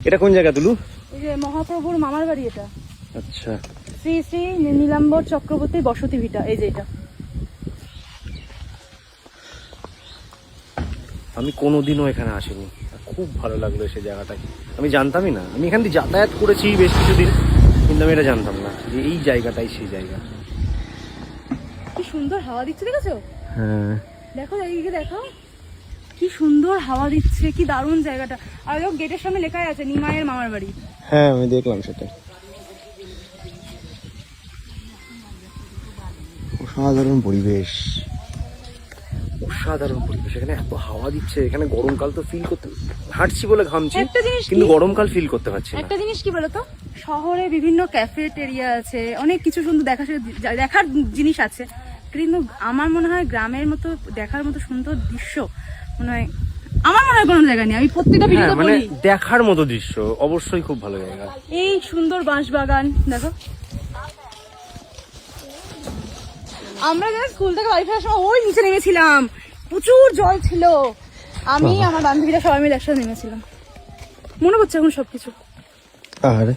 এটা কোন জায়গা তুলু? এই যে মহাপ্রভুর মামার বাড়ি এটা। আচ্ছা, শ্রী শ্রী নীলাম্বর চক্রবর্তী বসতি ভিটা, এই যে এটা। আমি কোনোদিনও এখানে আসিনি, খুব ভালো লাগলো সে জায়গাটাকে। আমি জানতামই না, আমি এখান দিয়ে যাতায়াত করেছি বেশ কিছুদিন, কিন্তু আমি এটা জানতাম না যে এই জায়গাটাই সেই জায়গা। কি সুন্দর হাওয়া দিচ্ছে, দেখেছো? হ্যাঁ, দেখো এইদিকে দেখো, কি সুন্দর হাওয়া দিচ্ছে, কি দারুণ জায়গাটা। আর লোক গেটের সামনে লেখাই আছে নিমাইয়ের মামার বাড়ি। হ্যাঁ আমি দেখলাম সেটা। অসাধারণ পরিবেশ, অসাধারণ পরিবেশ। এখানে এত হাওয়া দিচ্ছে, এখানে গরমকাল তো ফিল করতে, হাঁটছি বলে ঘামছি, কিন্তু গরমকাল ফিল করতে পারছি না। একটা জিনিস কি বলতো, শহরে বিভিন্ন ক্যাফেটেরিয়া আছে, অনেক কিছু সুন্দর দেখার জিনিস আছে, কিন্তু আমার মনে হয় গ্রামের মতো দেখার মতো সুন্দর দৃশ্য মনে হয় আমার মনে হয় কোনো জায়গা নেই। আমি প্রত্যেকটা ভিডিওতে মানে বলি দেখার মতো দৃশ্য অবশ্যই খুব ভালো জায়গা। এই সুন্দর বাঁশবাগান দেখো। আমরা যখন স্কুল থেকে বাড়ি ফেরার সময় ওই নিচে নেমেছিলাম, প্রচুর জল ছিল, আমি আমার বান্ধবীরা সবাই মিলে একসাথে নেমেছিলাম। মনে করছে এখন সবকিছু। আরে